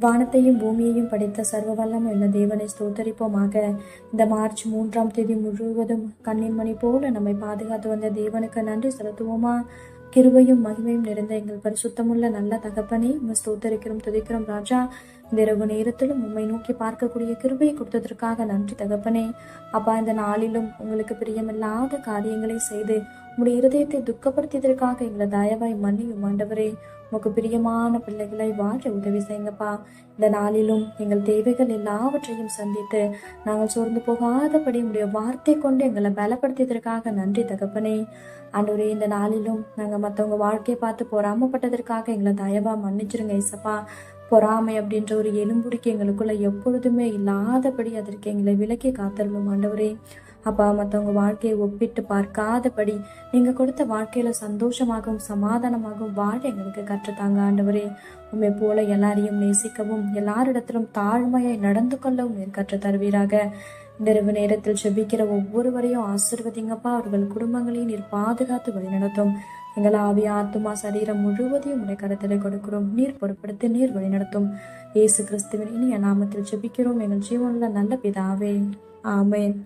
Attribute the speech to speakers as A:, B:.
A: வானத்தையும் பூமியையும் படைத்த சர்வ வல்லமை உள்ள தேவனை ஸ்தோத்தரிப்போமாக. இந்த மார்ச் 3ஆம் தேதி முழுவதும் கண்ணின்மணி போல நம்மை பாதுகாத்து வந்த தேவனுக்கு நன்றி செலுத்துவோமா? கிருபையும் மகிமையும் நிறைந்த எங்கள் பரிசுத்தமுள்ள நல்ல தகப்பனே, உம்மை ஸ்தோத்தரிக்கிறோம், துதிக்கிறோம் ராஜா. இந்த இரவு நேரத்திலும் உம்மை நோக்கி பார்க்கக்கூடிய கிருபையை கொடுத்ததற்காக நன்றி தகப்பனே. அப்பா, இந்த நாளிலும் உங்களுக்கு பிரியமில்லாத காரியங்களை செய்து உம்முடைய இருதயத்தை துக்கப்படுத்தியதற்காக எங்களை தயவாய் மன்னியும் ஆண்டவரே. உமக்கு பிரியமான பிள்ளைகளை வாழ உதவி செய்யுங்கப்பா. இந்த நாளிலும் எங்கள் தேவைகள் எல்லாவற்றையும் சந்தித்து நாங்கள் சோர்ந்து போகாதபடி உடைய வார்த்தை கொண்டு எங்களை பலப்படுத்தியதற்காக நன்றி தகப்பனே. ஆண்டவரே, இந்த நாளிலும் நாங்கள் மற்றவங்க வாழ்க்கையை பார்த்து பொறாமப்பட்டதற்காக எங்களை தயவா மன்னிச்சிருங்க ஏசப்பா. பொறாமை அப்படின்ற ஒரு எலும்புடிக்கு எங்களுக்குள்ள எப்பொழுதுமே இல்லாதபடி அதற்கு எங்களை விலக்கி காத்தருளும் ஆண்டவரே. அப்பா, மற்றவங்க வாழ்க்கையை ஒப்பிட்டு பார்க்காதபடி நீங்க கொடுத்த வாழ்க்கையில சந்தோஷமாகவும் சமாதானமாகவும் வாழ எங்களுக்கு கற்றுத்தாங்க ஆண்டவரே. உண்மை போல எல்லாரையும் நேசிக்கவும் எல்லாரிடத்திலும் தாழ்மையை நடந்து கொள்ளவும் நீர் கற்று தருவீராக. இந்த இரவு நேரத்தில் செபிக்கிற ஒவ்வொருவரையும் ஆசிர்வதிங்கப்பா. அவர்கள் குடும்பங்களையும் நீர் பாதுகாத்து வழிநடத்தும். எங்கள் ஆவி ஆத்துமா சரீரம் முழுவதையும் உடைய கருத்தில் கொடுக்கிறோம். நீர் பொறுப்படுத்தி நீர் வழிநடத்தும். இயேசு கிறிஸ்துவின் இனிய நாமத்தில் செபிக்கிறோம் எங்கள் ஜீவனுள்ள நல்ல பிதாவே. ஆமேன்.